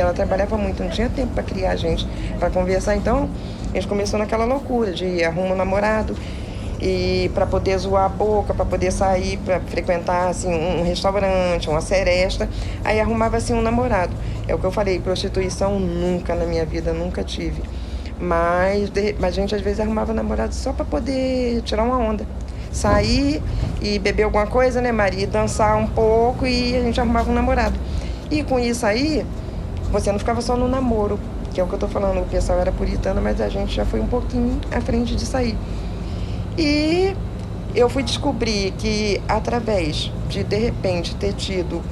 ela trabalhava muito, não tinha tempo para criar a gente, para conversar. Então, a gente começou naquela loucura de arrumar um namorado e para poder zoar a boca, para poder sair, para frequentar assim um restaurante, uma seresta. Aí arrumava assim um namorado. É o que eu falei, prostituição nunca na minha vida, nunca tive. Mas a gente às vezes arrumava namorado só para poder tirar uma onda. Sair e beber alguma coisa, né, Maria? Dançar um pouco e a gente arrumava um namorado. E com isso aí, você não ficava só no namoro, que é o que eu tô falando. O pessoal era puritano, mas a gente já foi um pouquinho à frente de sair. E eu fui descobrir que através de repente, ter tido,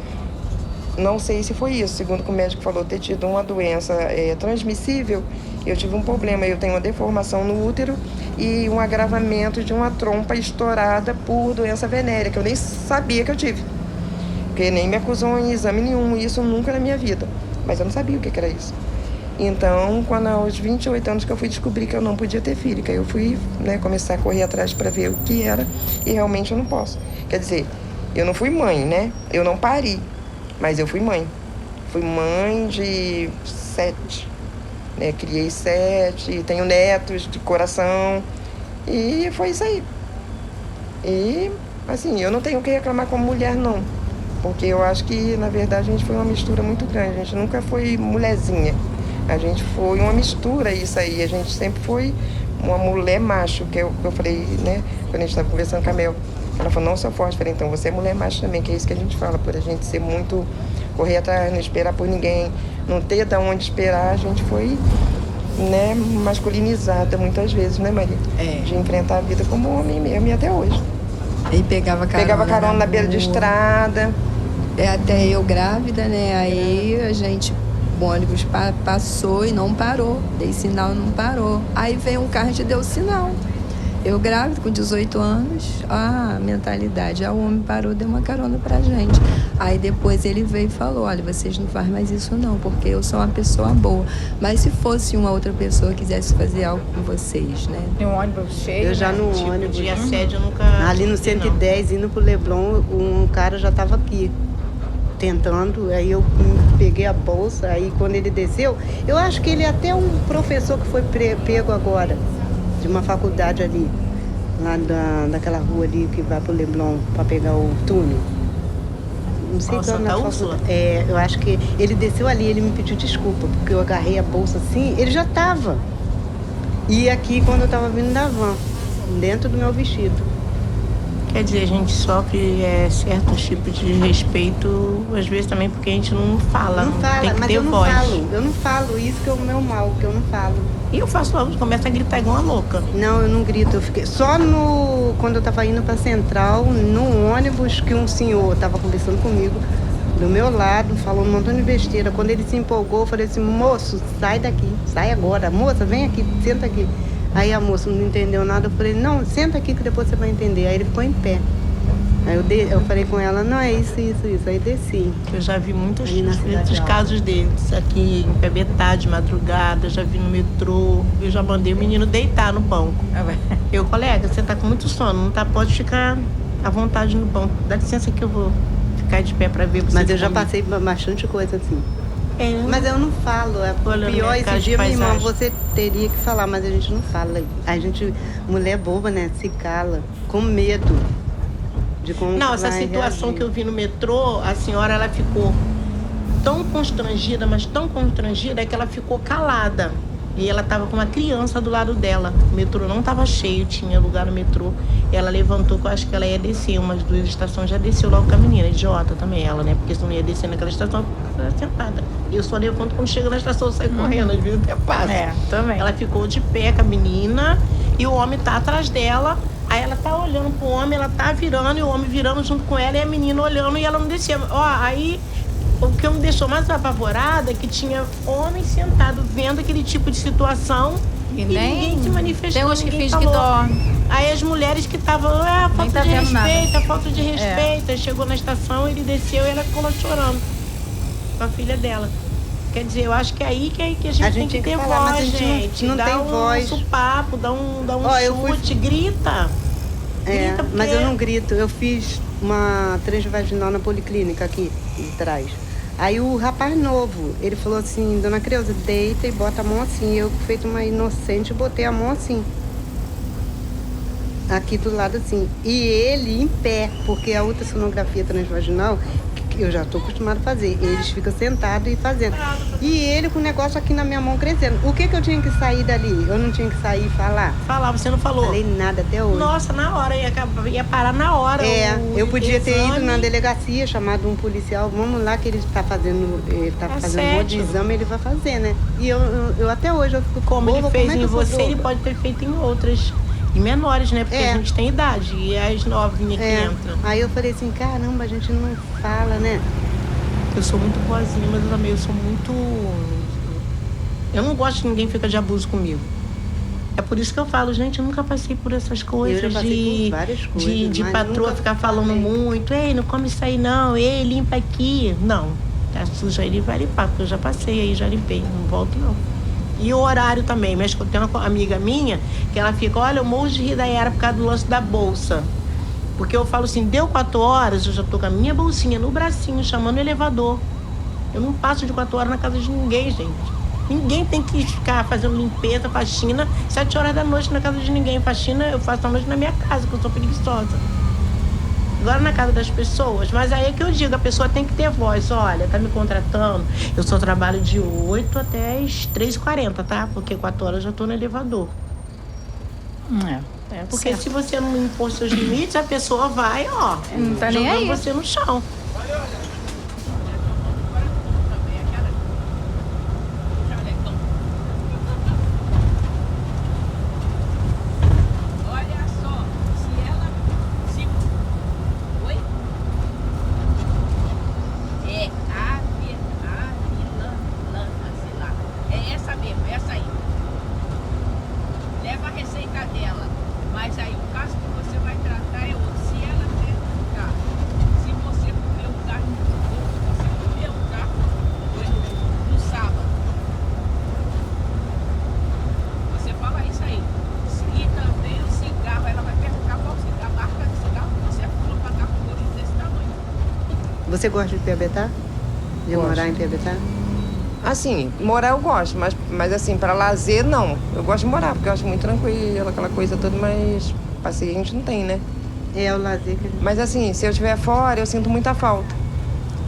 não sei se foi isso, segundo o que o médico falou, ter tido uma doença transmissível, eu tive um problema. Eu tenho uma deformação no útero e um agravamento de uma trompa estourada por doença venérea, que eu nem sabia que eu tive. Porque nem me acusou em exame nenhum, isso nunca na minha vida. Mas eu não sabia o que era isso. Então, quando aos 28 anos que eu fui descobrir que eu não podia ter filho, que aí eu fui, né, começar a correr atrás para ver o que era, e realmente eu não posso. Quer dizer, eu não fui mãe, né? Eu não pari, mas eu fui mãe. Fui mãe de 7, né? Criei 7, tenho netos de coração, e foi isso aí. E, assim, eu não tenho o que reclamar como mulher, não. Porque eu acho que, na verdade, a gente foi uma mistura muito grande. A gente nunca foi mulherzinha. A gente foi uma mistura, isso aí. A gente sempre foi uma mulher macho, que eu falei, né? Quando a gente estava conversando com a Mel. Ela falou, não sou forte. Eu falei, então você é mulher macho também, que é isso que a gente fala. Por a gente ser muito, correr atrás, não esperar por ninguém, não ter de onde esperar. A gente foi, né, masculinizada muitas vezes, né, Maria? De enfrentar a vida como homem mesmo, e até hoje. E pegava carona na beira de estrada. Até eu grávida, né? Aí a gente, o ônibus passou e não parou. Dei sinal e não parou. Aí veio um carro e deu sinal. Eu grávida, com 18 anos, a mentalidade. Aí o homem parou, deu uma carona pra gente. Aí depois ele veio e falou, olha, vocês não fazem mais isso não, porque eu sou uma pessoa boa. Mas se fosse uma outra pessoa que quisesse fazer algo com vocês, né? Tem um ônibus cheio, eu já né? no Tipo, ônibus. de assédio eu nunca... Ali no 110, indo pro Leblon, um cara já tava aqui, tentando. Aí eu peguei a bolsa, aí quando ele desceu, eu acho que ele é até um professor que foi pego agora, de uma faculdade ali, lá daquela rua ali que vai pro Leblon para pegar o túnel. Não sei qual na faculdade. Eu acho que ele desceu ali, ele me pediu desculpa, porque eu agarrei a bolsa assim, ele já tava. E aqui quando eu tava vindo da van, dentro do meu vestido. Quer dizer, a gente sofre certos tipos de respeito, às vezes também porque a gente não fala. Não fala, tem que mas ter eu não voz. eu não falo, isso que é o meu mal, que eu não falo. E eu faço logo, começo a gritar igual uma louca. Não, eu não grito, eu fiquei só quando eu tava indo pra Central, no ônibus, que um senhor tava conversando comigo, do meu lado, falou um montão de besteira. Quando ele se empolgou, eu falei assim, moço, sai daqui, sai agora, moça, vem aqui, senta aqui. Aí a moça não entendeu nada, eu falei, não, senta aqui que depois você vai entender. Aí ele ficou em pé. Aí eu falei com ela, não, é isso. Aí desci. Eu já vi muitos casos deles aqui em Pebetá, de madrugada, já vi no metrô, eu já mandei o menino deitar no banco. Eu, colega, você tá com muito sono, não tá, pode ficar à vontade no banco. Dá licença que eu vou ficar de pé pra ver você. Mas eu já passei bastante coisa assim. Mas eu não falo, pior esse dia, minha irmã, você teria que falar, mas a gente não fala. A gente, mulher boba, né, se cala, com medo de como não, essa situação reagir. Que eu vi no metrô, a senhora, ela ficou tão constrangida, mas tão constrangida, que ela ficou calada. E ela estava com uma criança do lado dela. O metrô não estava cheio, tinha lugar no metrô. Ela levantou, que eu acho que ela ia descer umas 2 estações, já desceu logo com a menina, idiota também ela, né? Porque se não ia descer naquela estação, ela era sentada. E eu só levanto quando chega na estação, eu saio correndo, às vezes até passa. Também. Ela ficou de pé com a menina e o homem tá atrás dela. Aí ela tá olhando pro homem, ela tá virando, e o homem virando junto com ela, e a menina olhando, e ela não descia. Aí o que me deixou mais apavorada é que tinha homem sentado vendo aquele tipo de situação e ninguém se manifestou. Tem uns que fingem que dorme. Aí as mulheres que estavam, falta de respeito, falta de respeito. Aí chegou na estação, ele desceu e ela ficou lá chorando com a filha dela. Quer dizer, eu acho que é aí que a gente tem que ter falar, voz, gente. Não tem voz. Dá um supapo, dá um chute, grita. Grita mas eu não grito. Eu fiz uma transvaginal na policlínica aqui de trás. Aí o rapaz novo, ele falou assim, dona Creuza, deita e bota a mão assim. Eu, feito uma inocente, botei a mão assim. Aqui do lado assim. E ele em pé, porque a ultrassonografia transvaginal, que eu já estou acostumada a fazer. Eles ficam sentados e fazendo. E ele com o negócio aqui na minha mão crescendo. O que eu tinha que sair dali? Eu não tinha que sair e falar? Falar, você não falou? Falei nada até hoje. Nossa, na hora, ia parar na hora. Eu podia ter exame. ido na delegacia, chamado um policial. Vamos lá que ele está fazendo, um monte de exame, ele vai fazer, né? E eu até hoje eu fico como ele fez em você, boba? ele pode ter feito em outras. E menores, né? Porque a gente tem idade. E as novinhas que entram. Aí eu falei assim, caramba, a gente não fala, né? Eu sou muito boazinha, mas eu também sou muito... Eu não gosto que ninguém fica de abuso comigo. É por isso que eu falo, gente, eu nunca passei por essas coisas. Eu já passei por várias coisas, de patroa ficar falando muito. Ei, não come isso aí não. Ei, limpa aqui. Não. Tá suja aí, vai limpar, porque eu já passei aí, já limpei. Não volto, não. E o horário também. Mas eu tenho uma amiga minha que ela fica, olha, eu morro de rir da Yara por causa do lance da bolsa. Porque eu falo assim, deu 4 horas, eu já tô com a minha bolsinha no bracinho, chamando o elevador. Eu não passo de 4 horas na casa de ninguém, gente. Ninguém tem que ficar fazendo limpeza, faxina, 7 horas da noite na casa de ninguém. Faxina eu faço à noite na minha casa, porque eu sou preguiçosa. Agora na casa das pessoas, mas aí é que eu digo, a pessoa tem que ter voz. Olha, tá me contratando, eu só trabalho de 8 até as 3h40, tá? Porque 4 horas eu já tô no elevador. Porque certo. se você não impor seus limites, a pessoa vai, ó, não tá nem jogando aí. você no chão. Você gosta de Piabetá? De Gosto. morar em Piabetá? Assim, morar eu gosto, mas assim, para lazer, não. Eu gosto de morar, porque eu acho muito tranquilo, aquela coisa toda, mas passeio a gente não tem, né? É o lazer que a gente... Mas assim, se eu estiver fora, eu sinto muita falta.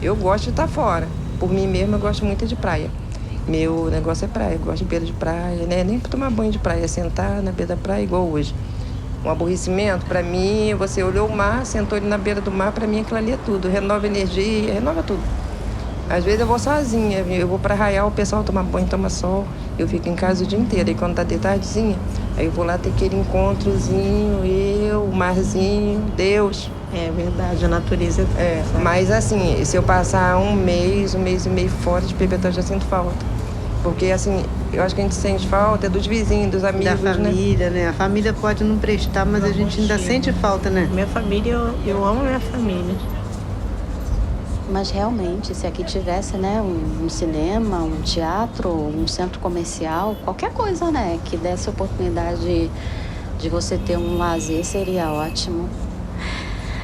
Eu gosto de estar fora. Por mim mesma, eu gosto muito de praia. Meu negócio é praia, eu gosto de beira de praia, né? Nem para tomar banho de praia, é sentar na beira da praia igual hoje. Um aborrecimento, para mim, você olhou o mar, sentou ali na beira do mar, para mim aquilo ali é tudo. Renova energia, renova tudo. Às vezes eu vou sozinha, eu vou para Arraial, o pessoal toma banho, toma sol. Eu fico em casa o dia inteiro. E quando tá de tardezinha, aí eu vou lá ter aquele encontrozinho, eu, o marzinho, Deus. É verdade, a natureza É, mas assim, se eu passar um mês e meio fora de Piabetá, eu já sinto falta. Porque assim, eu acho que a gente sente falta dos vizinhos, dos amigos, Da família, né? A família pode não prestar, mas a gente ainda sente falta, né? Minha família, eu amo minha família. Mas realmente, se aqui tivesse, né, um cinema, um teatro, um centro comercial, qualquer coisa, né, que desse oportunidade de você ter um lazer, seria ótimo.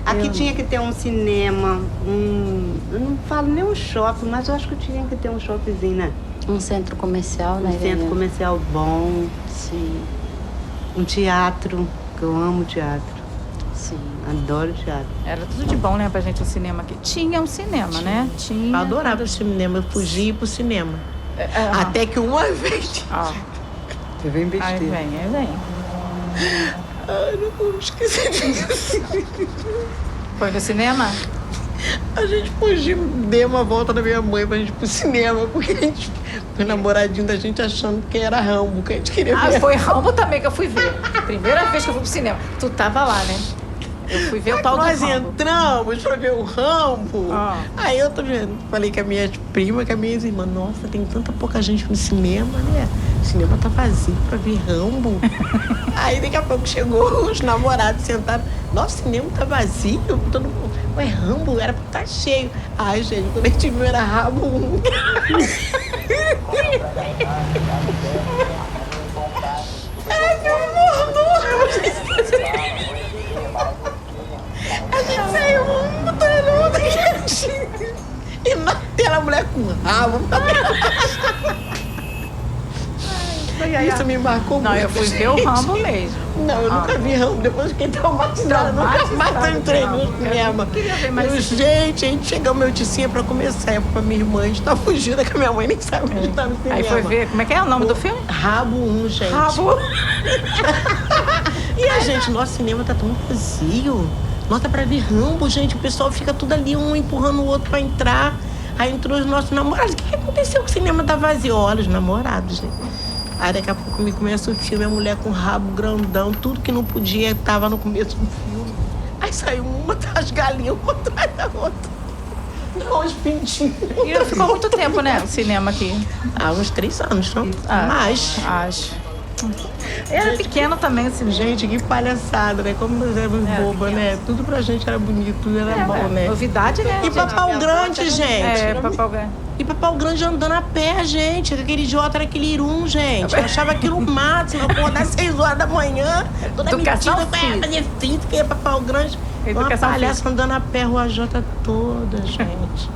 Aqui tinha que ter um cinema, eu não falo nem um shopping, mas eu acho que tinha que ter um shoppingzinho, né? Um centro comercial, né? Um centro comercial bom, Sim, um teatro, que eu amo teatro, sim. adoro teatro. Era tudo de bom, né, pra gente o cinema aqui. Tinha um cinema, né? Tinha. Eu adorava o cinema, eu fugia pro cinema. Até que uma vez... Ó, Eu venho aí besteira. vem, aí vem. Ai, não vou esquecer disso. Foi no cinema? A gente fugiu, deu uma volta da minha mãe pra gente ir pro cinema, porque a gente... O namoradinho da gente achando que era Rambo, que a gente queria ver. Foi Rambo também que eu fui ver. Primeira vez que eu fui pro cinema. Tu tava lá, né? Eu fui ver o tal do Nós Rambo. entramos pra ver o Rambo. Ah. Aí eu tô vendo, falei com a minha prima, com a minha irmã, nossa, tem tanta pouca gente no cinema, né? O cinema tá vazio pra ver Rambo. Aí daqui a pouco chegou os namorados sentaram. Nossa, o cinema tá vazio, todo mundo. Ué, Rambo era pra estar cheio. Ai, gente, quando a gente viu era Rambo 1. Ai, que horror! A gente saiu um, todo mundo, gente. E na tela a mulher com rabo. Isso me marcou Não, muito. eu fui ver o Rambo mesmo. Não, eu nunca vi Rambo. Depois eu fiquei traumatizada. Nunca mais eu entrei no cinema. queria ver mais Eu, isso. gente, a gente chegou meu ticinha pra começar. Eu pra minha irmã, a gente tá fugindo, que a minha mãe nem sabe que a gente tá no cinema. Aí foi ver, como é que é o nome do filme? Rabo 1, gente. Rabo. E a gente, nosso cinema tá tão vazio. Nota pra ver Rambo, gente. O pessoal fica tudo ali, um empurrando o outro pra entrar. Aí entrou os nossos namorados. O que aconteceu que o cinema tá vazio? Olha, os namorados, gente. Aí daqui a pouco me começa o filme, a mulher com rabo grandão, tudo que não podia tava no começo do filme. Aí saiu uma das galinhas, uma atrás da outra. Não, os pintinhos. E ficou muito tempo, né, o cinema aqui? Há uns 3 anos, não? Ah, Mais. Acho. Era pequeno também, assim. Gente, que palhaçada, né? Como nós éramos bobas, né? Tudo pra gente era bonito, tudo era bom, né? Novidade, né? E pra Pau Grande, gente. É, pra Pau Grande. E pra Pau Grande andando a pé, gente. Aquele idiota era aquele irum, gente. Eu achava aquilo o máximo. Eu acordar às 6 horas da manhã, toda Educação metida, física. fazer fita, que ia pra Pau Grande. Uma Educação palhaça andando a pé, Rua J toda, gente.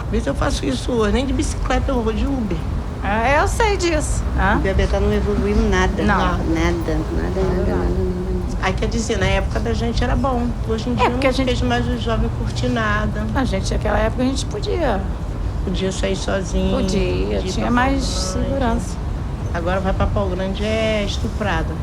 Vê se eu faço isso hoje. Nem de bicicleta eu vou, de Uber. É, eu sei disso. O Bebetá não evoluiu nada. Não. Nada. Aí quer dizer, na época da gente era bom. Hoje em dia porque não a gente- vejo mais o jovem curtir nada. A gente, naquela época, a gente podia. Podia sair sozinho. Podia, ir tinha pra mais Pau Grande. segurança. Agora vai pra Pau Grande é estuprada.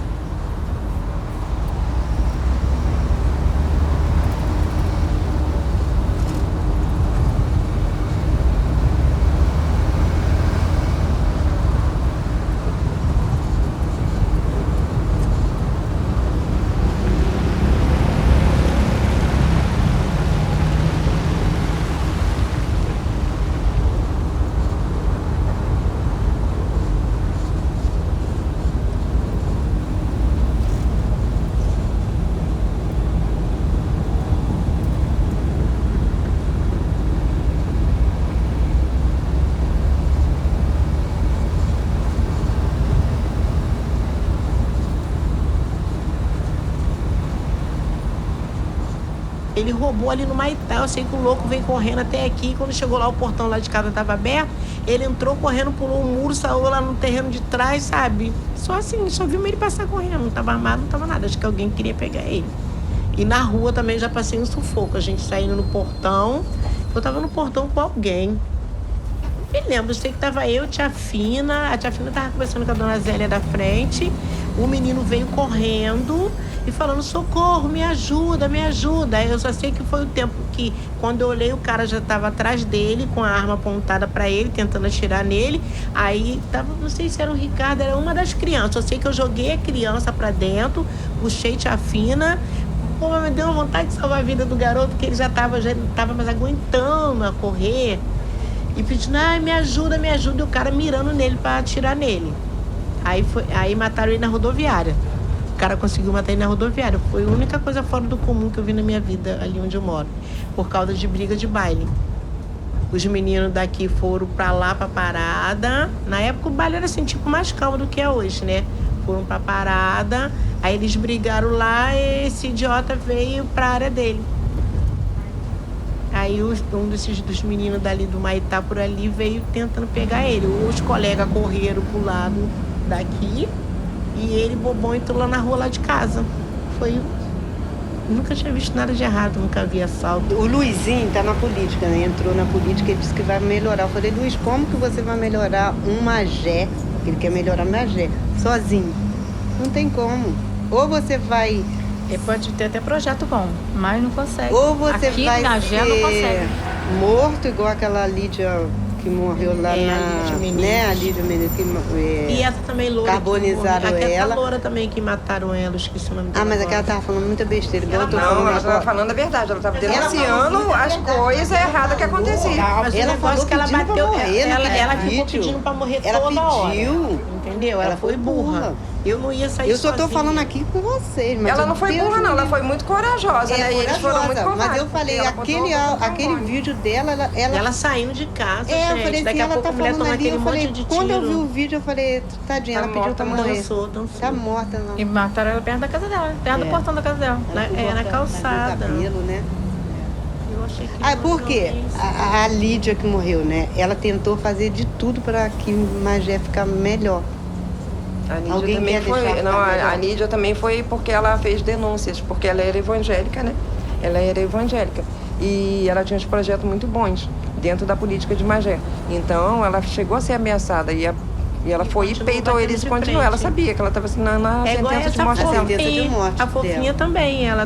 Ele roubou ali no Maitá. Eu sei que o louco veio correndo até aqui. Quando chegou lá, o portão lá de casa estava aberto. Ele entrou correndo, pulou o muro, saiu lá no terreno de trás, sabe? Só assim, só vimos ele passar correndo. Não estava armado, não estava nada. Acho que alguém queria pegar ele. E na rua também já passei um sufoco. A gente saindo no portão. Eu estava no portão com alguém. Me lembro, eu sei que tava eu, tia Fina. A tia Fina tava conversando com a dona Zélia da frente. O menino veio correndo e falando, socorro, me ajuda, me ajuda. Aí eu só sei que foi o tempo que, quando eu olhei, o cara já tava atrás dele, com a arma apontada pra ele, tentando atirar nele. Aí tava, não sei se era o Ricardo, era uma das crianças. Eu sei que eu joguei a criança pra dentro, puxei tia Fina. Pô, mas me deu uma vontade de salvar a vida do garoto, porque ele já não tava mais aguentando a correr. E pedindo, ai, me ajuda, e o cara mirando nele pra atirar nele. Aí mataram ele na rodoviária. O cara conseguiu matar ele na rodoviária. Foi a única coisa fora do comum que eu vi na minha vida, ali onde eu moro. Por causa de briga de baile. Os meninos daqui foram pra lá, pra parada. Na época o baile era assim, tipo, mais calmo do que é hoje, né? Foram pra parada, aí eles brigaram lá e esse idiota veio pra área dele. Aí um dos meninos dali do Maitá por ali veio tentando pegar ele. Os colegas correram pro lado daqui e ele, bobão, entrou lá na rua lá de casa. Nunca tinha visto nada de errado, nunca vi assalto. O Luizinho tá na política, né? Entrou na política e disse que vai melhorar. Eu falei, Luiz, como que você vai melhorar um Magé? Ele quer melhorar Magé, sozinho. Não tem como. Ou você vai... Ele pode ter até projeto bom, mas não consegue. Ou você Aqui vai na Gé não ser consegue. morto, igual aquela Lídia que morreu lá É, na... a Lídia Menezes. Né? A Lídia Menezes. E essa também loura. Carbonizaram Aquela ela. loura também que mataram ela, esqueci o nome dela. Ah, mas aquela agora. tava falando muita besteira. Igual eu tô Não, falando ela estava agora. falando a verdade. Ela estava Ela denunciando falou as coisas erradas que aconteciam. Mas Ela o negócio falou que ela pedindo pra bateu, morrer ela naquele ficou vídeo. pedindo pra morrer Ela toda hora. pediu. Entendeu? Ela foi burra. Eu não ia sair Eu só tô sozinha. falando aqui com vocês. Mas Ela não foi Deus burra, não. me Ela livre. foi muito corajosa, né? E eles foram muito Corajosa, covardes. mas eu falei, porque ela botou aquele o vídeo dela, ela Ela saindo de casa, eu gente. falei Daqui assim, a ela pouco tá a mulher falando toma ali, aquele eu falei, monte de quando eu vi tiro. o vídeo, eu falei, tadinha, Tá ela pediu pra morta, morrer. Dançou. Tá morta, não. E mataram ela perto da casa dela, perto do portão da casa dela. na calçada. Cabelo, né? Eu achei que Ah, por quê? A Lídia que morreu, né? Ela tentou fazer de tudo para que Magé ficar melhor. A Lídia Alguém também quer foi. deixar Não, pra a melhor? Lídia também foi porque ela fez denúncias, porque ela era evangélica, né? Ela era evangélica. E ela tinha uns projetos muito bons dentro da política de Magé. Então, ela chegou a ser ameaçada e ela foi e continuou peitou batendo eles e de continuou. frente. Ela sabia que ela estava assinando a É igual sentença de essa morte dela. sentença de morte A fofinha dela.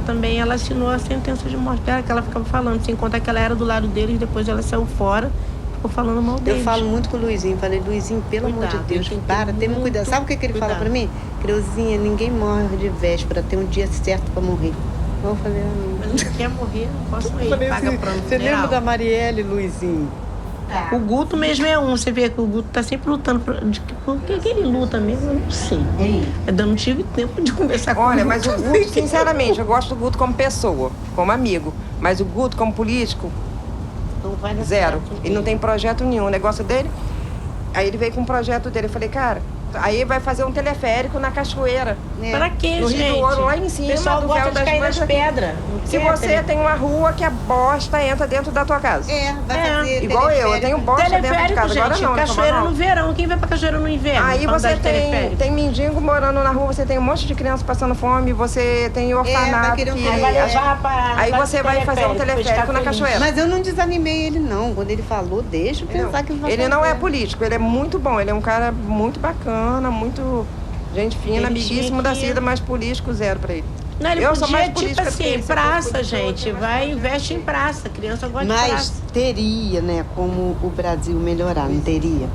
também, ela assinou a sentença de morte dela, que ela ficava falando, sem contar que ela era do lado deles, depois ela saiu fora, ficou falando mal Eu deles. falo muito com o Luizinho, falei, Luizinho, pelo amor de Cuidado, Deus, tem que ter para, tem muito cuidado. Sabe o que ele fala cuidado. pra mim? Creuzinha, ninguém morre de véspera, tem um dia certo pra morrer. Eu falei, Mas não quer morrer, não posso ir, falei paga assim, plano você funeral. lembra da Marielle, Luizinho? O Guto mesmo é um, você vê que o Guto tá sempre lutando. Por que ele luta mesmo? Eu não sei. Eu não tive tempo de conversar com Olha, ele. mas o Guto, sinceramente, eu gosto do Guto como pessoa, como amigo. Mas o Guto como político, Não vai dar zero. certo. Ele não tem projeto nenhum. O negócio dele. Aí ele veio com um projeto dele. Eu falei, cara, aí vai fazer um teleférico na cachoeira. Pra quê, No gente? Rio do Ouro, lá em cima, O pessoal do gosta Véu de das cair nas Mães. pedras. Se você tem uma rua que a bosta entra dentro da tua casa. É, vai É. fazer Igual eu tenho bosta dentro de Teleférico, casa. Agora gente, não, cachoeira não. no verão. Quem vai pra cachoeira no inverno? Aí Pra andar você de teleférico? tem mendigo morando na rua, você tem um monte de criança passando fome, você tem orfanato. vai querer um que- Aí vai levar pra... Aí pra você esse vai fazer um pra teleférico ficar na feliz. cachoeira. Mas eu não desanimei ele, não. Quando ele falou, deixa eu pensar que ele vai Ele não é fazer. político, ele é muito bom, ele é um cara muito bacana, muito gente fina, Ele amiguíssimo tinha da que- Cida, mas político zero pra ele. Não, ele Eu sou podia, mais tipo política do que ele. assim, Se eu fosse praça, política, eu gente. tinha mais Vai, política. investe em praça. Criança gosta de Mas praça. teria, né, como o Brasil melhorar, não teria?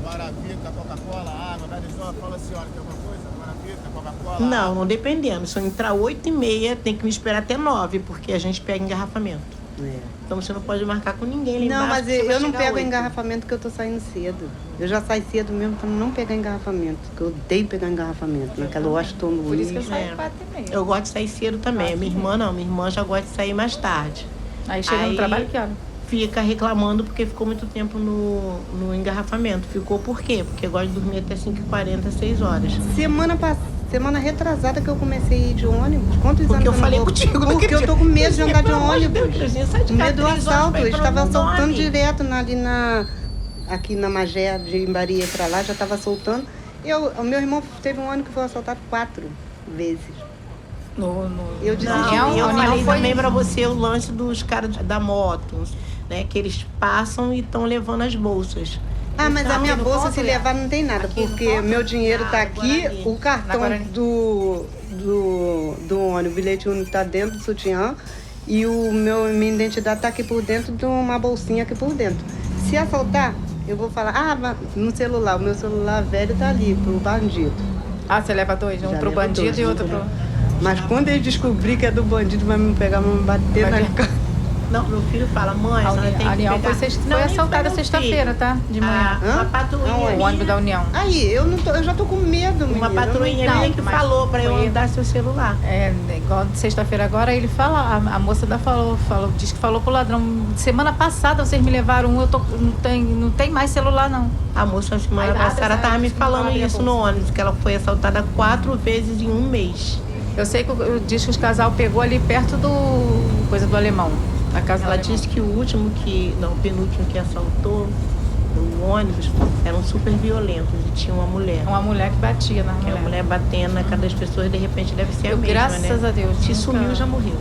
Guaravita, Coca-Cola, água, organizou, fala assim, olha, tem alguma coisa? Guaravita, Coca-Cola, Não, não dependendo. Se eu entrar 8h30, tem que me esperar até 9, porque a gente pega engarrafamento. É. Então você não pode marcar com ninguém lá Não, embaixo, mas que você vai eu não chegar pego 8. engarrafamento porque eu tô saindo cedo. Eu já saio cedo mesmo pra não pegar engarrafamento, porque eu odeio pegar engarrafamento. Naquela hora estou no Por isso que eu Luiz. saio É. 4h30. Eu gosto de sair cedo também. Minha irmã não, minha irmã já gosta de sair mais tarde. Aí chega no Aí- trabalho que hora? Fica reclamando porque ficou muito tempo no engarrafamento. Ficou por quê? Porque gosta de dormir até 5h40, 6 horas. Semana retrasada que eu comecei a ir de ônibus. Quantos Porque anos eu falei não vou? contigo, não Porque eu tô com medo de andar de Pelo amor de ônibus. Deus, Cruzinha, sai de Com casa medo do 3 horas assalto. pra ir Eles pra estavam onde assaltando dorme. direto aqui na Magé, de Imbaria pra lá, já tava assaltando. O meu irmão teve um ano que foi assaltado 4 vezes. Eu desisti. Não, eu a União falei foi- também pra você o lance dos caras da moto, né? Que eles passam e estão levando as bolsas. Ah, mas a Então, minha no bolsa, ponto, se Léo. levar, não tem nada, Aqui no porque ponto? meu dinheiro tá Ah, aqui, Guarani. o Na cartão Guarani. do ônibus, o bilhete único tá dentro do sutiã e minha identidade tá aqui por dentro de uma bolsinha aqui por dentro. Se assaltar, eu vou falar, mas no celular, o meu celular velho tá ali, pro bandido. Ah, você leva dois? Um Já pro levo bandido dois, e outro né? pro... Mas quando ele descobrir que é do bandido, vai me pegar, vai me bater Vai na ver. cara. Não, meu filho fala, mãe, A a senhora tem que União pegar... foi Não, nem assaltada foi meu sexta-feira, filho. tá? De manhã. Uma Hã? patrulhinha Aonde? O ônibus da União. Aí, eu já tô com medo, menina. Uma patrulhinha Não, minha que mas falou pra eu foi- andar seu celular. É, igual de sexta-feira agora, ele fala, a moça falou, diz que falou pro ladrão, semana passada vocês me levaram um, não tem mais celular não. A moça, semana Aí nada, passada, tava me sabe, falando abre a isso bolsa. no ônibus, que ela foi assaltada 4 vezes em um mês. Eu sei que diz que os casal pegou ali perto do coisa do alemão, a casa do Ela alemão. disse que o penúltimo que assaltou o ônibus eram super violentos e tinha uma mulher. Uma mulher que batia na Que a mulher batendo na cara das pessoas, de repente deve ser a Eu, mesma, graças né? a Deus, Se nunca- sumiu, já morreu.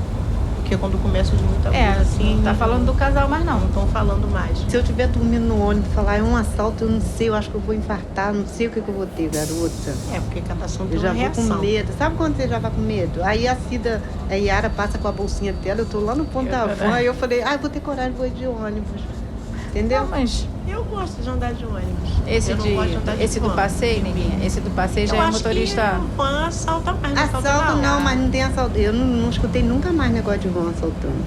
O que porque quando começa de muita coisa assim... Não tá falando do casal mais não. Não estão falando mais. Se eu estiver dormindo no ônibus e falar é um assalto, eu não sei, eu acho que eu vou infartar, não sei o que eu vou ter, garota. É, porque cada ação tem Eu já uma vou reação. com medo. Sabe quando você já vai com medo? Aí a Yara passa com a bolsinha dela, eu tô lá no ponto da van, aí eu falei, eu vou ter coragem, vou ir de ônibus. Entendeu? Não, mas Eu gosto de andar de ônibus. esse, eu não gosto de andar de esse do van. passeio, Neguinha, esse do passeio já Eu é acho motorista... que o van assalta mais. Assalto não, mas não tem assalto. Eu não escutei nunca mais negócio de van assaltando.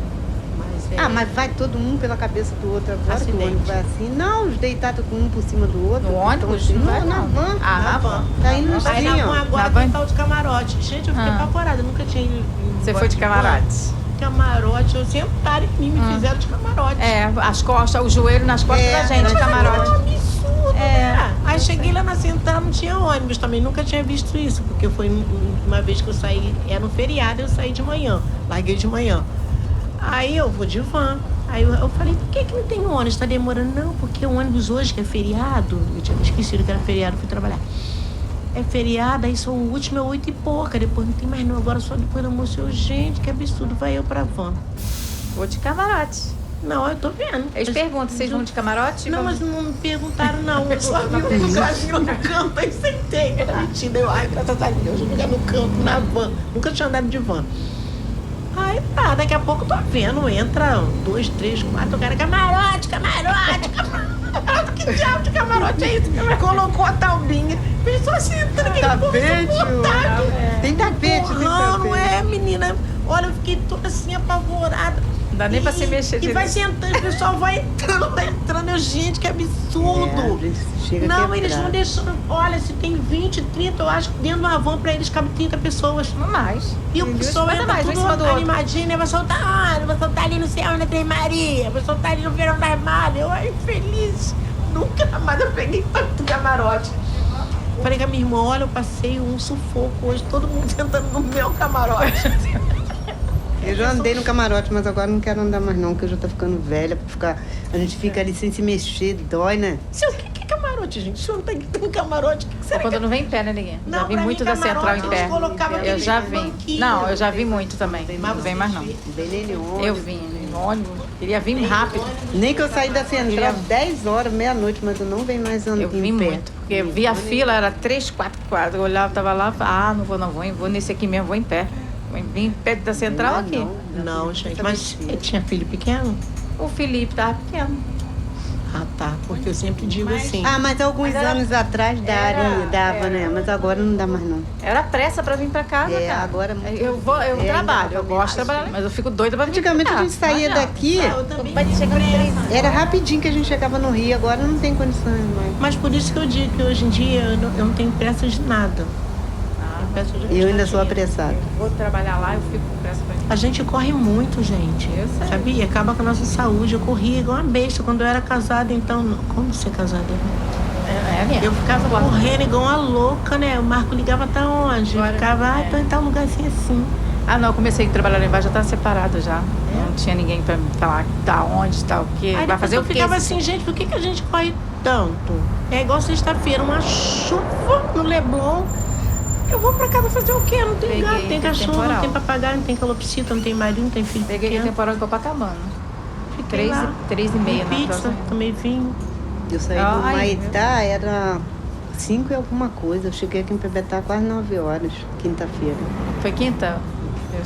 Mas Mas vai todo um pela cabeça do outro agora, que o Acidente. ônibus vai assim. Não, os deitados um por cima do outro. No ônibus? Então, Não vai, na não. van. Ah, na van. Tá indo Aí assim, na van ó. agora Na tem van? tal de camarote. Gente, eu fiquei apavorada. Eu nunca tinha ido. Você foi de camarote? Camarote, eu sentaram em mim, me fizeram de camarote. É, as costas, o joelho nas costas da gente, mas camarote. Absurdo, né? Aí cheguei lá na central, não tinha ônibus também, nunca tinha visto isso, porque foi uma vez que eu saí, era um feriado, eu saí de manhã, larguei de manhã. Aí eu vou de van. Aí eu falei, por que não tem ônibus? Tá demorando? Não, porque o ônibus hoje, que é feriado, eu tinha esquecido que era feriado, fui trabalhar. É feriado, aí só o último é 8 e pouca, depois não tem mais não, agora só depois do almoço. Eu, gente, que absurdo, vai eu pra van. Vou de camarote. Não, eu tô vendo. Eles perguntam, vocês vão de camarote? Não, Vamos- mas não me perguntaram, não. Eu só vi um lugarzinho no canto, aí sentei. Metida, eu, ai, graças a Deus, eu lugar no canto, na van. Nunca tinha andado de van. Aí tá, daqui a pouco eu tô vendo, entra 2, 3, 4, o cara, camarote. Que diabo de camarote é isso? Colocou a taubinha, pensou assim, entrando aquele povo Tapete, suportável. Tem tapete, tem Não tapete. é, menina. Olha, eu fiquei toda assim apavorada. Não dá nem pra se mexer E direito. vai sentando, o pessoal vai entrando. Eu, gente, que absurdo. É, a gente chega Não, quebrado. eles vão deixando. Olha, se tem 20, 30, eu acho que dentro de uma van pra eles cabe 30 pessoas. Não mais. E o Tem duas pessoal coisas entra mais, um em cima do tudo outro. animadinho, né? Vai soltar ali no céu, na Três Maria. Vai soltar ali no Verão das Malhas. Eu, ai, feliz. Nunca mais eu peguei tanto camarote. Falei com a minha irmã, olha, eu passei um sufoco hoje, todo mundo sentando no meu camarote. Eu já andei no camarote, mas agora não quero andar mais não, porque eu já tô ficando velha pra ficar. A gente fica ali sem se mexer, dói, né? Seu, o que é camarote, gente? O senhor não tem camarote? O que será Quando que é? não vem em pé, né, Neguinha? Já Não, vi pra muito mim, da central camarote, em pé. eles colocavam Eu aquele já vi. banquinho. Não, eu já vi muito também. Mas Não vem mais não. Bem nem ônibus. Eu vim no ônibus. Queria vir rápido. Nem que eu saí da central 10 horas, meia-noite, mas eu não venho mais andando Eu vim em pé. muito. Porque eu vi a fila, era 3, 4 quadros. Eu olhava, tava lá, não vou nesse aqui mesmo, vou em pé. Vim perto da central aqui. Não, gente, mas você tinha filho pequeno? O Felipe tava pequeno. Ah, tá. Porque eu sempre digo assim. Ah, mas alguns Mas era- anos atrás dava, né? Mas agora não dá mais não. Era pressa pra vir pra casa, É, cara. agora- Eu ainda trabalho, dá eu pra gosto de vir. trabalhar, mas eu fico doida pra vir Antigamente pra a cá. gente saía Não, daqui, Eu também Vai tenho chegando pressa. era rapidinho que a gente chegava no Rio, agora não tem condições mais. Mas por isso que eu digo que hoje em dia eu não tenho pressa de nada. Tenho pressa de E eu ainda gastar sou dinheiro. apressada. Vou trabalhar lá, eu fico com pressa pra vir. A gente corre muito, gente. Eu sei. Sabia? Acaba com a nossa saúde. Eu corria igual uma besta quando eu era casada, então. Como ser casada? Minha. Eu ficava correndo igual uma louca, né? O Marco ligava, tá onde? Eu Agora, ficava, é. tô em tal lugar assim. Ah, não, eu comecei a trabalhar lá embaixo, já tava separado já. Não tinha ninguém pra me falar tá onde, tá o quê. Aí Vai depois fazer eu o quê? ficava assim, gente, por que a gente corre tanto? É igual sexta-feira, uma chuva no Leblon. Eu vou pra casa fazer o quê? Não tem Peguei gato, tem cachorro, temporal. não tem papagaio, não tem calopsita, não tem marido, não tem filho Peguei pequeno. temporada em Copacabana. Fiquei lá. 3h30 na Pizza, próxima. tomei vinho. Eu saí Ah, do ai, Maitá, era 5 e alguma coisa. Eu cheguei aqui em Pebetá quase 9 horas, quinta-feira. Foi quinta?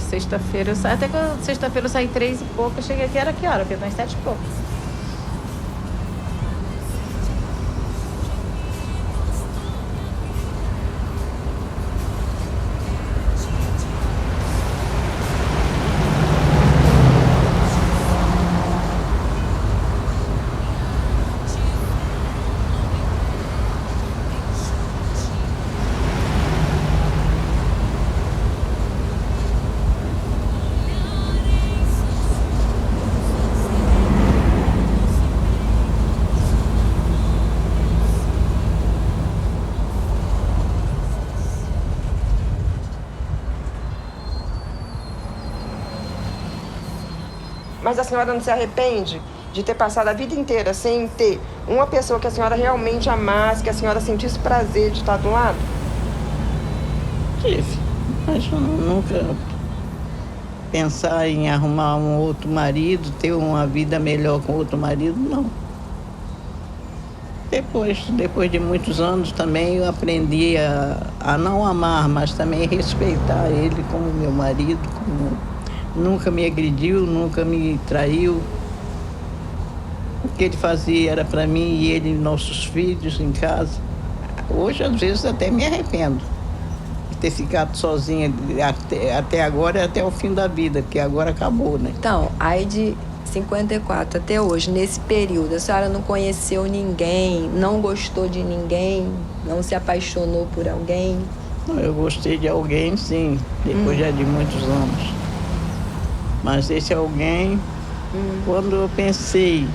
Sexta-feira eu saí. Até que sexta-feira eu saí 3 e pouco. Eu cheguei aqui, era que hora? Porque eu tô em 7 e pouco. Mas a senhora não se arrepende de ter passado a vida inteira sem ter uma pessoa que a senhora realmente amasse, que a senhora sentisse prazer de estar do lado? Tive. Mas eu nunca. pensar em arrumar um outro marido, ter uma vida melhor com outro marido, não. Depois de muitos anos também eu aprendi a não amar, mas também respeitar ele como meu marido, nunca me agrediu, nunca me traiu. O que ele fazia era para mim e ele e nossos filhos em casa. Hoje, às vezes, até me arrependo de ter ficado sozinha até agora e até o fim da vida, porque agora acabou, né? Então, aí de 54 até hoje, nesse período, a senhora não conheceu ninguém, não gostou de ninguém, não se apaixonou por alguém? Eu gostei de alguém, sim, depois já de muitos anos. Mas esse alguém, quando eu pensei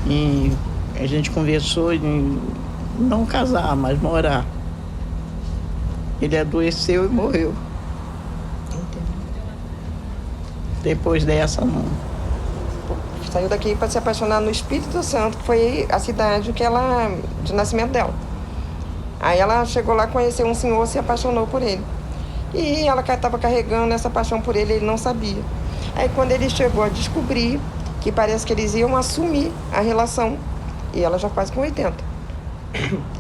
em... A gente conversou em não casar, mas morar. Ele adoeceu e morreu. Depois dessa, não. Saiu daqui para se apaixonar no Espírito Santo, que foi a cidade de nascimento dela. Aí ela chegou lá, conheceu um senhor, se apaixonou por ele. E ela estava carregando essa paixão por ele, ele não sabia. Aí quando ele chegou a descobrir que parece que eles iam assumir a relação, e ela já quase com 80.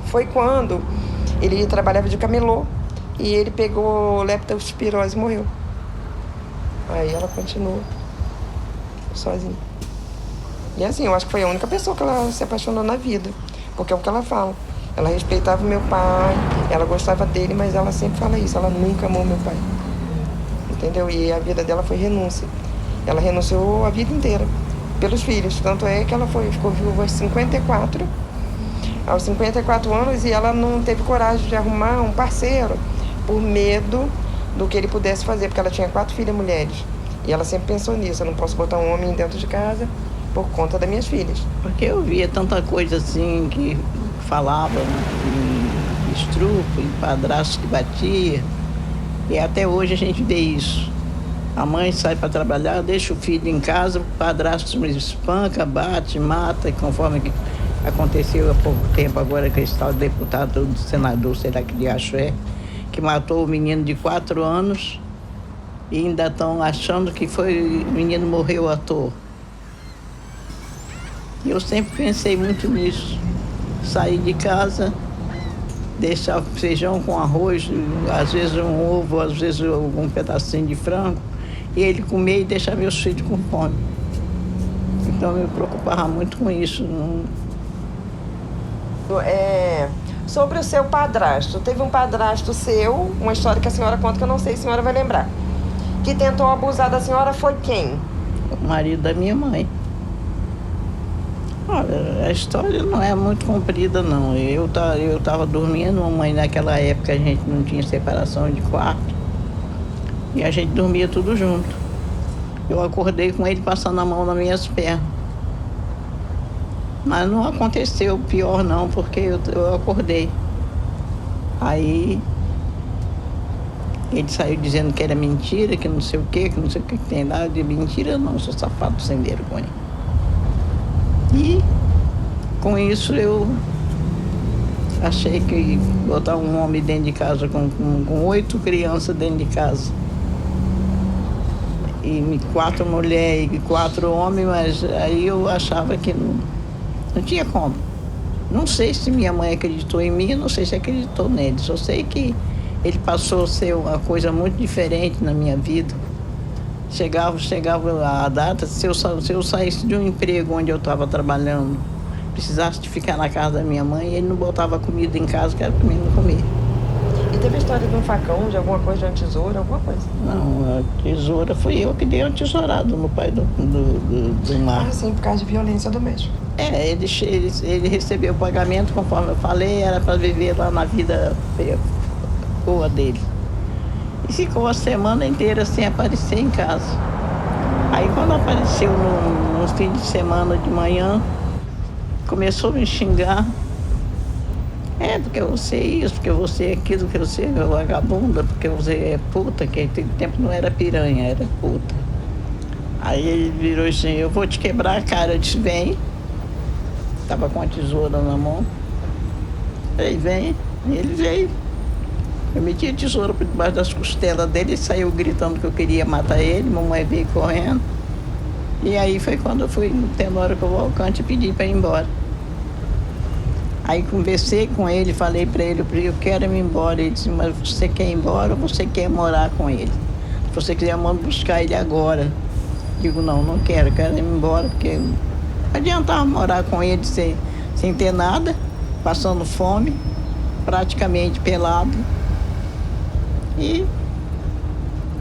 Foi quando ele trabalhava de camelô e ele pegou leptospirose e morreu. Aí ela continuou sozinha. E assim, eu acho que foi a única pessoa que ela se apaixonou na vida. Porque é o que ela fala. Ela respeitava o meu pai, ela gostava dele, mas ela sempre fala isso, ela nunca amou meu pai. Entendeu? E a vida dela foi renúncia. Ela renunciou a vida inteira pelos filhos. Tanto é que ela ficou viúva aos 54. Aos 54 anos, e ela não teve coragem de arrumar um parceiro por medo do que ele pudesse fazer, porque ela tinha 4 filhas mulheres. E ela sempre pensou nisso, eu não posso botar um homem dentro de casa por conta das minhas filhas. Porque eu via tanta coisa assim que falava em estrupo, em padrasto que batia. E até hoje a gente vê isso. A mãe sai para trabalhar, deixa o filho em casa, o padrasto me espanca, bate, mata, e conforme que aconteceu há pouco tempo agora que esse tal deputado do senador, será que de Axé, que matou o menino de 4 anos e ainda estão achando que o menino morreu à toa. E eu sempre pensei muito nisso. Sair de casa, deixar feijão com arroz, às vezes um ovo, às vezes algum pedacinho de frango, e ele comer e deixar meus filhos com fome. Então eu me preocupava muito com isso. Sobre o seu padrasto, teve um padrasto seu, uma história que a senhora conta que eu não sei se a senhora vai lembrar, que tentou abusar da senhora, foi quem? O marido da minha mãe. Olha, a história não é muito comprida, não. Eu estava dormindo, mamãe, naquela época a gente não tinha separação de quarto, e a gente dormia tudo junto. Eu acordei com ele passando a mão nas minhas pernas. Mas não aconteceu pior não, porque eu acordei. Aí ele saiu dizendo que era mentira, que não sei o que tem lá. De mentira não, sou safado sem vergonha. E com isso eu achei que botar um homem dentro de casa com 8 crianças dentro de casa. E 4 mulheres e 4 homens, mas aí eu achava que não tinha como. Não sei se minha mãe acreditou em mim, não sei se acreditou nele. Só sei que ele passou a ser uma coisa muito diferente na minha vida. Chegava a data, se eu saísse de um emprego onde eu estava trabalhando, precisasse de ficar na casa da minha mãe, ele não botava comida em casa, que era para mim não comer. E teve a história de um facão, de alguma coisa, de uma tesoura, alguma coisa? Não, a tesoura foi eu que dei uma tesourada no pai do Marcos. Ah, sim, por causa de violência doméstica. Ele recebeu o pagamento, conforme eu falei, era para viver lá na vida boa dele. E ficou a semana inteira sem aparecer em casa. Aí quando apareceu no fim de semana de manhã, começou a me xingar. Porque você é isso, porque você é aquilo, porque você é vagabunda, porque você é puta, que naquele tempo não era piranha, era puta. Aí ele virou assim, eu vou te quebrar a cara. Eu disse, vem. Tava com a tesoura na mão. Aí vem, ele veio. Eu meti a tesoura por debaixo das costelas dele, ele saiu gritando que eu queria matar ele, mamãe veio correndo. E aí foi quando eu fui no Tenório Cavalcante e pedi para ir embora. Aí conversei com ele, falei para ele, eu quero ir embora. Ele disse, mas você quer ir embora ou você quer morar com ele? Se você quiser, eu mando buscar ele agora. Digo, não quero ir embora, porque não adiantava morar com ele sem ter nada, passando fome, praticamente pelado. E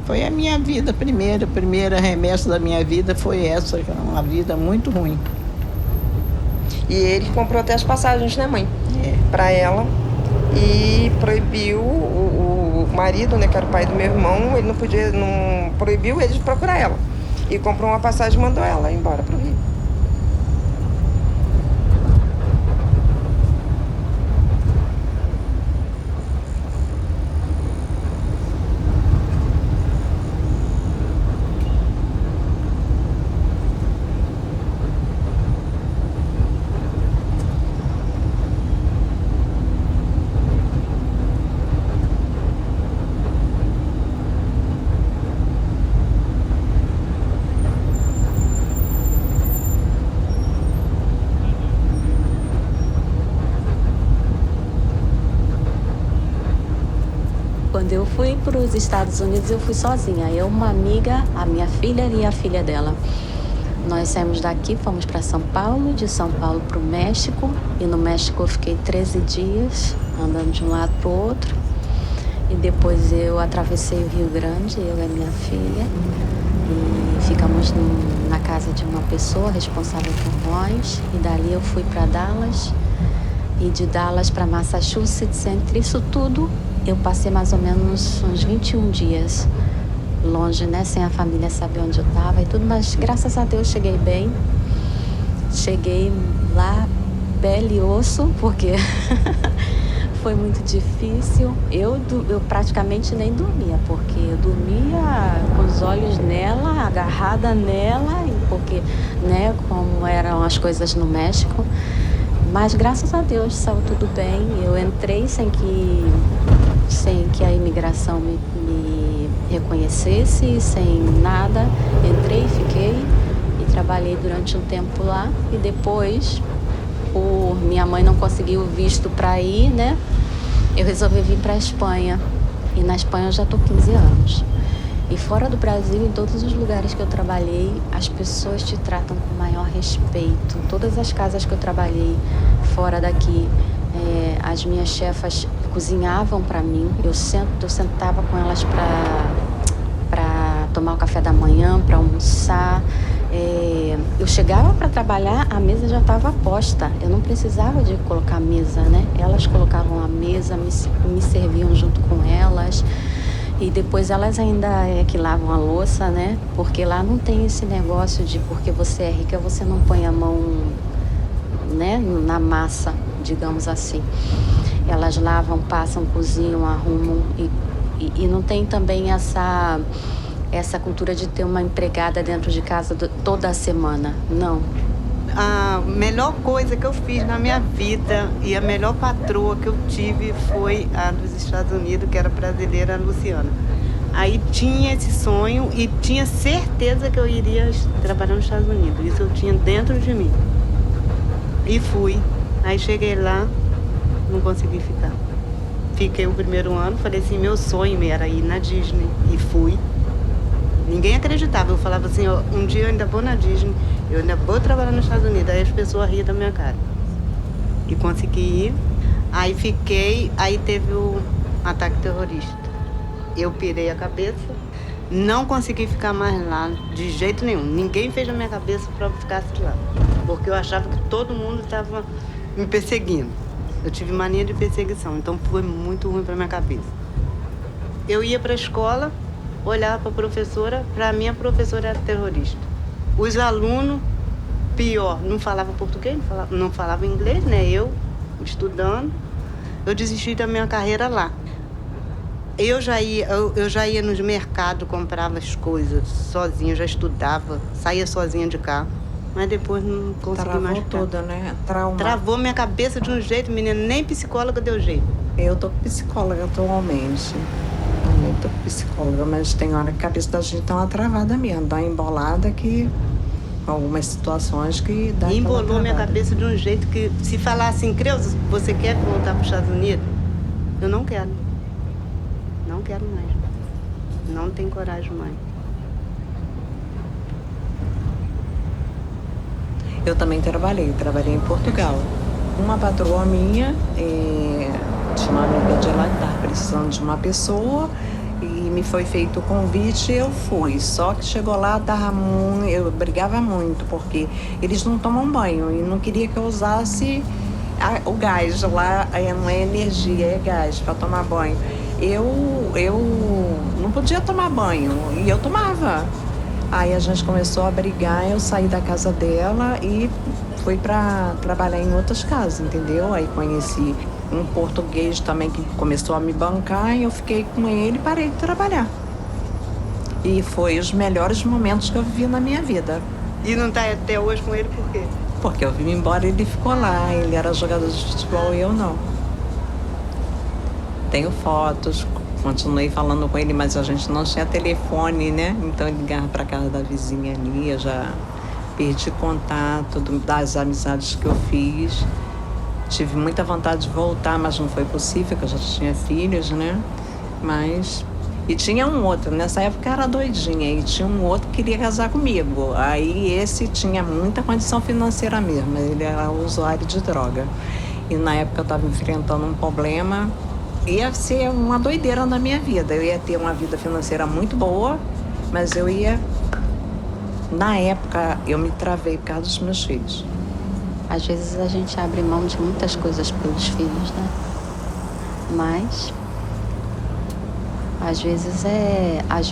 foi a minha vida, a primeira remessa da minha vida foi essa, uma vida muito ruim. E ele comprou até as passagens, né, mãe? Pra ela. E proibiu o marido, né, que era o pai do meu irmão, ele não proibiu ele de procurar ela. E comprou uma passagem e mandou ela embora pro Rio. Quando eu fui para os Estados Unidos, eu fui sozinha. Eu, uma amiga, a minha filha e a filha dela. Nós saímos daqui, fomos para São Paulo, de São Paulo para o México. E no México eu fiquei 13 dias, andando de um lado para o outro. E depois eu atravessei o Rio Grande, eu e a minha filha. E ficamos na casa de uma pessoa responsável por nós. E dali eu fui para Dallas. E de Dallas para Massachusetts. Entre isso tudo, eu passei mais ou menos uns 21 dias longe, né? Sem a família saber onde eu estava e tudo. Mas graças a Deus cheguei bem. Cheguei lá, pele e osso, porque foi muito difícil. Eu praticamente nem dormia, porque eu dormia com os olhos nela, agarrada nela, porque, né, como eram as coisas no México. Mas graças a Deus saiu tudo bem. Eu entrei sem que a imigração me reconhecesse, sem nada. Entrei, fiquei e trabalhei durante um tempo lá. E depois, minha mãe não conseguiu visto para ir, né? Eu resolvi vir para a Espanha. E na Espanha eu já estou 15 anos. E fora do Brasil, em todos os lugares que eu trabalhei, as pessoas te tratam com maior respeito. Todas as casas que eu trabalhei fora daqui, as minhas chefas cozinhavam para mim. Eu sentava com elas para tomar o café da manhã, para almoçar. Eu chegava para trabalhar, a mesa já estava posta. Eu não precisava de colocar a mesa, né? Elas colocavam a mesa, me serviam junto com elas. E depois elas ainda que lavam a louça, né? Porque lá não tem esse negócio de porque você é rica, você não põe a mão, né, na massa, digamos assim. Elas lavam, passam, cozinham, arrumam e não tem também essa cultura de ter uma empregada dentro de casa toda a semana, não. A melhor coisa que eu fiz na minha vida e a melhor patroa que eu tive foi a dos Estados Unidos, que era brasileira, a Luciana. Aí tinha esse sonho e tinha certeza que eu iria trabalhar nos Estados Unidos. Isso eu tinha dentro de mim. E fui. Aí cheguei lá, não consegui ficar. Fiquei o primeiro ano, falei assim, meu sonho era ir na Disney. E fui. Ninguém acreditava. Eu falava assim, um dia eu ainda vou na Disney, eu ainda vou trabalhar nos Estados Unidos. Aí as pessoas riam da minha cara. E consegui ir. Aí fiquei, aí teve o ataque terrorista. Eu pirei a cabeça, não consegui ficar mais lá de jeito nenhum. Ninguém fez a minha cabeça para eu ficar lá. Porque eu achava que todo mundo estava me perseguindo. Eu tive mania de perseguição, então foi muito ruim para minha cabeça. Eu ia para a escola, olhava para a professora, para mim a professora era terrorista. Os alunos, pior, não falavam português, não falavam inglês, né? Eu, estudando, eu desisti da minha carreira lá. Eu já ia nos mercados, comprava as coisas sozinha, já estudava, saía sozinha de carro. Mas depois não consegui mais Travou ficar. tudo, né? Trauma. Travou minha cabeça de um jeito, menina, nem psicóloga deu jeito. Eu tô psicóloga atualmente. Também tô psicóloga, mas tem hora que a cabeça da gente tá uma travada mesmo, dá uma embolada que... Algumas situações que dá E aquela embolou minha travada. cabeça de um jeito que, se falar assim, Creuza, você quer voltar para os Estados Unidos? Eu não quero. Não quero mais. Não tenho coragem mais. Eu também trabalhei em Portugal. Uma patroa minha tinha uma amiga de lá que estava precisando de uma pessoa e me foi feito o convite e eu fui. Só que chegou lá, eu brigava muito, porque eles não tomam banho e não queria que eu usasse o gás. Lá não é energia, é gás para tomar banho. Eu não podia tomar banho e eu tomava. Aí a gente começou a brigar, eu saí da casa dela e fui para trabalhar em outras casas, entendeu? Aí conheci um português também que começou a me bancar e eu fiquei com ele e parei de trabalhar. E foi os melhores momentos que eu vivi na minha vida. E não tá até hoje com ele por quê? Porque eu vim embora e ele ficou lá, ele era jogador de futebol e eu não. Tenho fotos, continuei falando com ele, mas a gente não tinha telefone, né? Então ele ligava para casa da vizinha ali, eu já perdi contato das amizades que eu fiz. Tive muita vontade de voltar, mas não foi possível, porque eu já tinha filhos, né? Mas... E tinha um outro, nessa época eu era doidinha, e tinha um outro que queria casar comigo. Aí esse tinha muita condição financeira mesmo, ele era usuário de droga. E na época eu estava enfrentando um problema, ia ser uma doideira na minha vida. Eu ia ter uma vida financeira muito boa, mas eu ia... Na época eu me travei por causa dos meus filhos. Às vezes a gente abre mão de muitas coisas pelos filhos, né? Mas às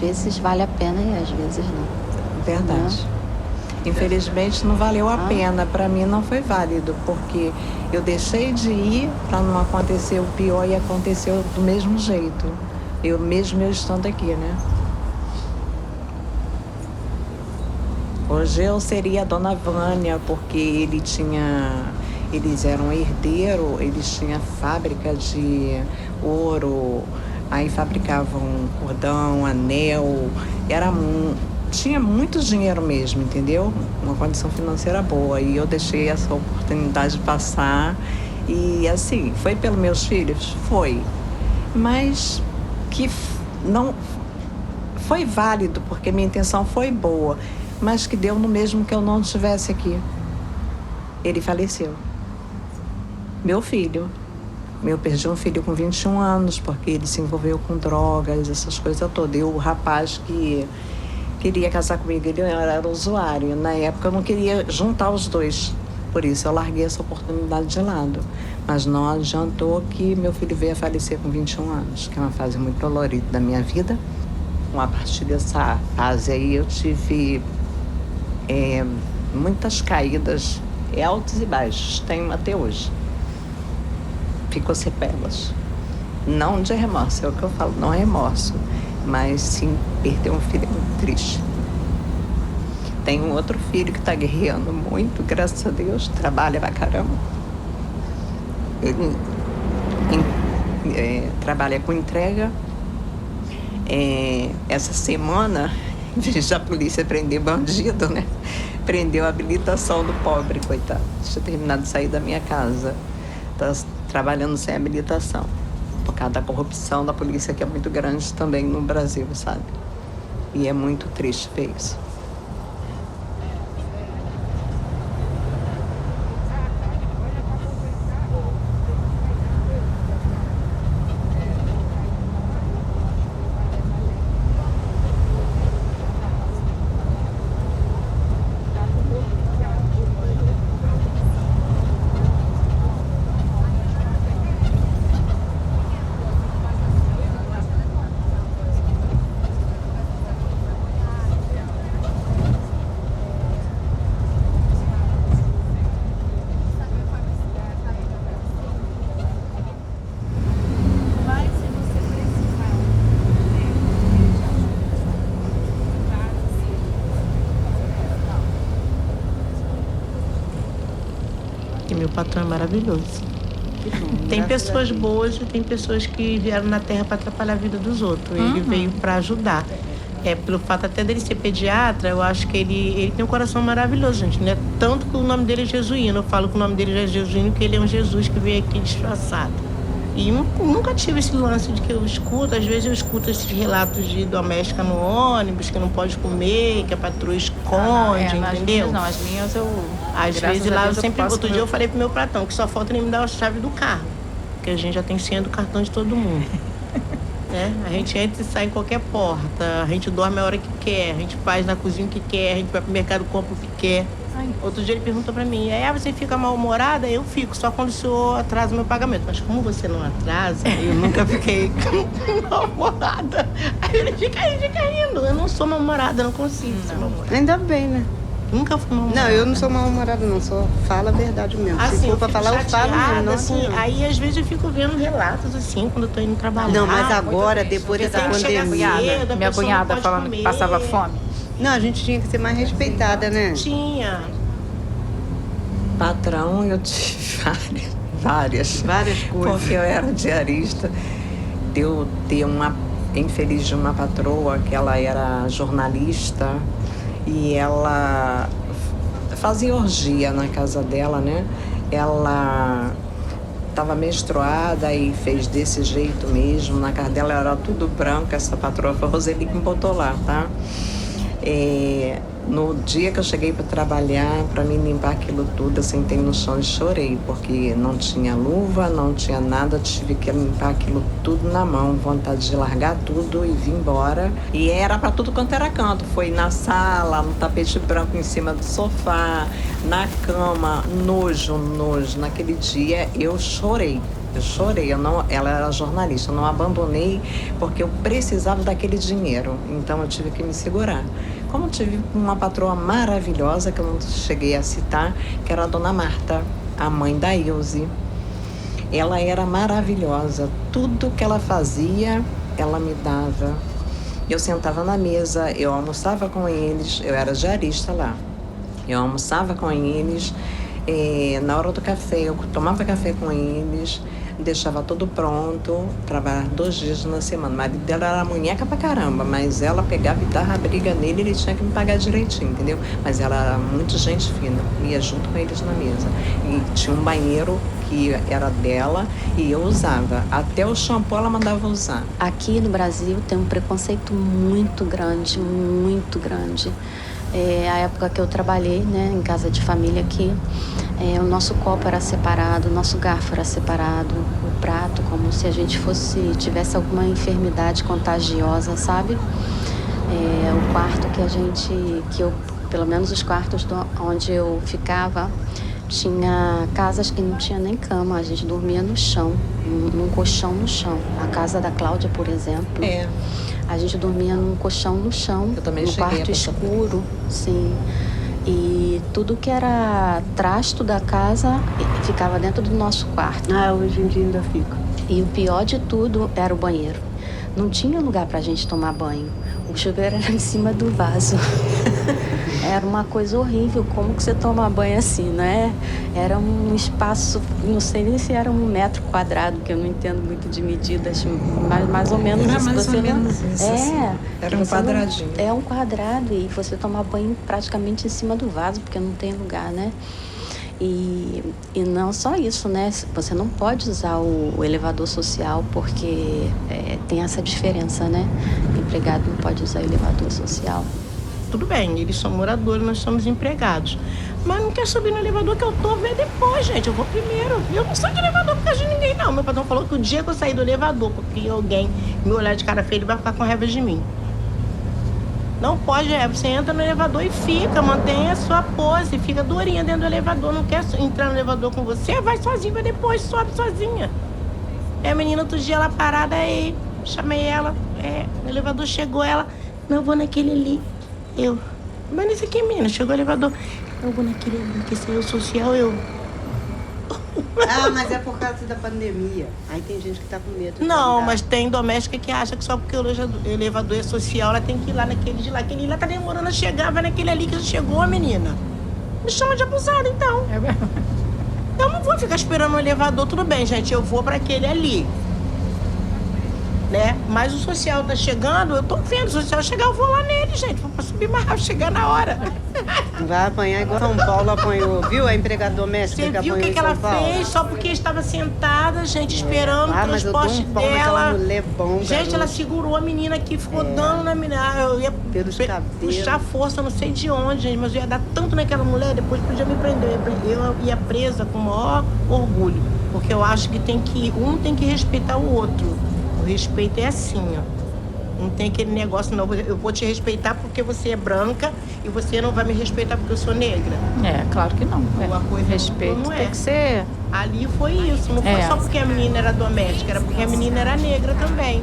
vezes vale a pena e às vezes não. Verdade. Infelizmente não valeu a pena, para mim não foi válido, porque eu deixei de ir para não acontecer o pior e aconteceu do mesmo jeito. Eu estando aqui, né? Hoje eu seria a dona Vânia, porque eles eram herdeiros, eles tinham fábrica de ouro, aí fabricavam cordão, anel, tinha muito dinheiro mesmo, entendeu? Uma condição financeira boa, e eu deixei essa oportunidade passar, e assim, foi pelos meus filhos? Foi, mas que não foi válido, porque minha intenção foi boa, mas que deu no mesmo que eu não estivesse aqui. Ele faleceu. Meu filho. Eu perdi um filho com 21 anos, porque ele se envolveu com drogas, essas coisas todas. E o rapaz que queria casar comigo, ele era usuário. Na época eu não queria juntar os dois. Por isso eu larguei essa oportunidade de lado. Mas não adiantou que meu filho veio a falecer com 21 anos, que é uma fase muito dolorida da minha vida. A partir dessa fase aí eu tive muitas caídas, altos e baixos, tenho até hoje. Ficou sequelas. Não de remorso, é o que eu falo, não é remorso, mas sim perder um filho é muito triste. Tenho um outro filho que está guerreando muito, graças a Deus, trabalha pra caramba. Ele trabalha com entrega. Essa semana, em vez da polícia prender bandido, né? Prendeu a habilitação do pobre, coitado. Tinha terminado de sair da minha casa. Tá trabalhando sem habilitação. Por causa da corrupção da polícia, que é muito grande também no Brasil, sabe? E é muito triste ver isso. patrão é maravilhoso. Tem pessoas boas e tem pessoas que vieram na Terra para atrapalhar a vida dos outros. Ele veio para ajudar. Pelo fato até dele ser pediatra, eu acho que ele tem um coração maravilhoso, gente, né? Tanto que o nome dele é Jesuíno. Eu falo que o nome dele já é Jesuíno, que ele é um Jesus que veio aqui disfarçado. E nunca tive esse lance de que eu escuto, às vezes eu escuto esses relatos de doméstica no ônibus, que não pode comer, que a patroa esconde, entendeu? As minhas eu... Às vezes lá eu sempre... Outro dia eu falei pro meu patrão que só falta ele me dar a chave do carro, porque a gente já tem senha do cartão de todo mundo. Né? A gente entra e sai em qualquer porta, a gente dorme a hora que quer, a gente faz na cozinha o que quer, a gente vai pro mercado e compra o que quer. Outro dia ele perguntou pra mim, você fica mal-humorada? Eu fico, só quando o senhor atrasa o meu pagamento. Mas como você não atrasa, eu nunca fiquei mal-humorada. Aí ele fica rindo. Eu não sou mal-humorada, não consigo ser mal-humorada. Ainda bem, né? Nunca fui mal-humorada. Não, eu não sou mal-humorada, não. Só falo a verdade mesmo. Assim, se for pra falar, eu falo mesmo. Não, assim, aí às vezes eu fico vendo relatos assim, quando eu tô indo trabalhar. Não, mas agora, depois dessa pandemia... Minha cunhada falando que passava fome. Não, a gente tinha que ser mais respeitada, né? Tinha. Patrão, eu tive várias coisas. Porque eu era diarista. Deu ter uma infeliz de uma patroa que ela era jornalista e ela fazia orgia na casa dela, né? Ela estava menstruada e fez desse jeito mesmo. Na casa dela era tudo branco. Essa patroa foi a Roseli que me botou lá, tá? No dia que eu cheguei para trabalhar, para me limpar aquilo tudo, eu sentei no chão e chorei, porque não tinha luva, não tinha nada, tive que limpar aquilo tudo na mão, vontade de largar tudo e vir embora. E era para tudo quanto era canto, foi na sala, no tapete branco em cima do sofá, na cama, nojo. Naquele dia eu chorei. Ela era jornalista, eu não abandonei porque eu precisava daquele dinheiro, então eu tive que me segurar. Como tive uma patroa maravilhosa, que eu não cheguei a citar, que era a dona Marta, a mãe da Ilse. Ela era maravilhosa, tudo que ela fazia, ela me dava. Eu sentava na mesa, eu almoçava com eles, eu era diarista lá. Eu almoçava com eles, na hora do café, eu tomava café com eles, deixava tudo pronto, trabalhava 2 dias na semana. O marido dela era munheca pra caramba, mas ela pegava e dava a briga nele, ele tinha que me pagar direitinho, entendeu? Mas ela era muito gente fina, ia junto com eles na mesa. E tinha um banheiro que era dela e eu usava. Até o shampoo ela mandava usar. Aqui no Brasil tem um preconceito muito grande, muito grande. A época que eu trabalhei, né, em casa de família aqui, o nosso copo era separado, o nosso garfo era separado, o prato, como se a gente tivesse alguma enfermidade contagiosa, sabe? O quarto pelo menos os quartos onde eu ficava, tinha casas que não tinha nem cama, a gente dormia no chão, num colchão no chão. A casa da Cláudia, por exemplo. A gente dormia num colchão no chão, no quarto escuro, sim. E tudo que era trasto da casa ficava dentro do nosso quarto. Hoje em dia ainda fica. E o pior de tudo era o banheiro. Não tinha lugar pra gente tomar banho. O chuveiro era em cima do vaso. Era uma coisa horrível, como que você toma banho assim, né? Era um espaço, não sei nem se era 1 metro quadrado, que eu não entendo muito de medidas, mas mais ou menos era isso. Mais ou menos isso, assim. Era um quadradinho. É um quadrado e você toma banho praticamente em cima do vaso, porque não tem lugar, né? E não só isso, né? Você não pode usar o elevador social porque tem essa diferença, né? O empregado não pode usar o elevador social. Tudo bem, eles são moradores, nós somos empregados. Mas não quer subir no elevador que eu tô, ver depois, gente. Eu vou primeiro. Eu não sou de elevador por causa de ninguém, não. Meu patrão falou que o dia que eu sair do elevador, porque alguém me olhar de cara feia, ele vai ficar com raiva de mim. Não pode, você entra no elevador e fica, mantém a sua pose, fica durinha dentro do elevador. Não quer entrar no elevador com você, vai sozinha, vai depois, sobe sozinha. A menina outro dia, ela parada aí, chamei ela, o elevador chegou, ela, não, eu vou naquele ali. Mas nesse aqui, menina, chegou o elevador. Eu vou naquele ali, que esse é o social, Mas é por causa da pandemia. Aí tem gente que tá com medo. Não, mas tem doméstica que acha que só porque o elevador é social, ela tem que ir lá naquele de lá. Aquele lá tá demorando a chegar, vai naquele ali que já chegou, menina. Me chama de abusada, então. Eu não vou ficar esperando no elevador, tudo bem, gente, eu vou para aquele ali. Né? Mas o social tá chegando, eu tô vendo o social chegar, eu vou lá nele, gente. Vou pra subir mais rápido, chegar na hora. Vai apanhar igual São Paulo apanhou. Viu a empregada doméstica Você que viu o apanhou que em ela São Paulo? fez só porque estava sentada, gente, esperando o mas eu dou transporte um pau naquela dela. mulher bom, Gente, garoto. ela segurou a menina aqui, ficou dando na menina. Eu ia Pelos cabelos. puxar força, não sei de onde, gente, mas eu ia dar tanto naquela mulher, depois podia me prender. Eu ia presa com o maior orgulho. Porque eu acho que um tem que respeitar o outro. O respeito é assim, ó. Não tem aquele negócio, não. Eu vou te respeitar porque você é branca e você não vai me respeitar porque eu sou negra. É, claro que não. Uma coisa Respeito não é. tem que ser... Ali foi isso. Não foi só porque a menina era doméstica, era porque a menina era negra também.